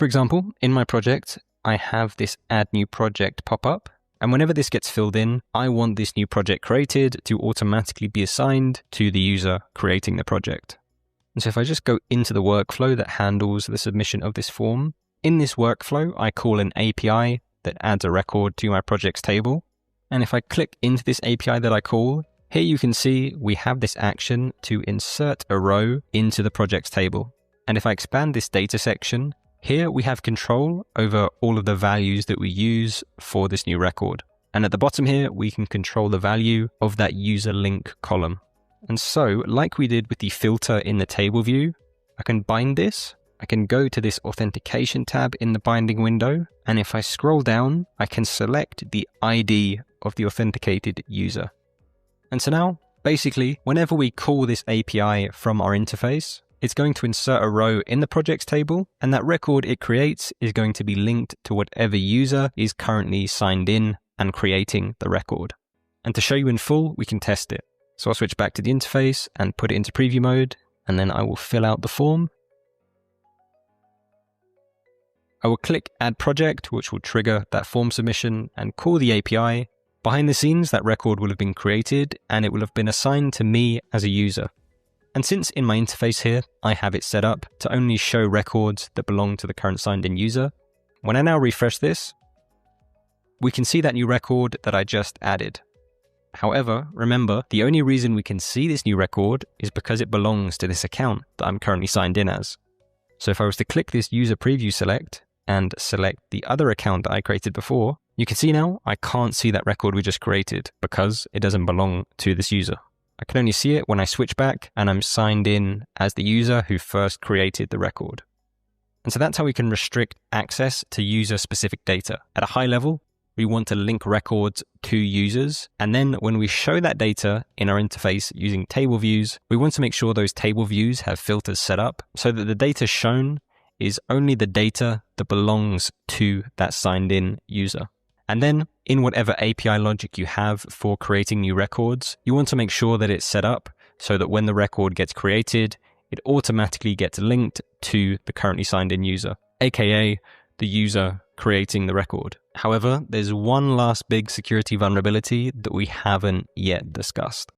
For example, in my project, I have this add new project pop up. And whenever this gets filled in, I want this new project created to automatically be assigned to the user creating the project. And so if I just go into the workflow that handles the submission of this form, in this workflow, I call an API that adds a record to my projects table. And if I click into this API that I call, here you can see we have this action to insert a row into the projects table. And if I expand this data section, here we have control over all of the values that we use for this new record. And at the bottom here, we can control the value of that user link column. And so, like we did with the filter in the table view, I can bind this. I can go to this authentication tab in the binding window. And if I scroll down, I can select the ID of the authenticated user. And so now, basically, whenever we call this API from our interface, it's going to insert a row in the projects table, and that record it creates is going to be linked to whatever user is currently signed in and creating the record. And to show you in full, we can test it. So I'll switch back to the interface and put it into preview mode, and then I will fill out the form. I will click Add Project, which will trigger that form submission and call the API. Behind the scenes, that record will have been created, and it will have been assigned to me as a user. And since in my interface here, I have it set up to only show records that belong to the current signed in user, when I now refresh this, we can see that new record that I just added. However, remember, the only reason we can see this new record is because it belongs to this account that I'm currently signed in as. So if I was to click this user preview select and select the other account that I created before, you can see now I can't see that record we just created because it doesn't belong to this user. I can only see it when I switch back and I'm signed in as the user who first created the record. And so that's how we can restrict access to user-specific data. At a high level, we want to link records to users. And then when we show that data in our interface using table views, we want to make sure those table views have filters set up so that the data shown is only the data that belongs to that signed in user. And then in whatever API logic you have for creating new records, you want to make sure that it's set up so that when the record gets created, it automatically gets linked to the currently signed in user, aka the user creating the record. However, there's one last big security vulnerability that we haven't yet discussed.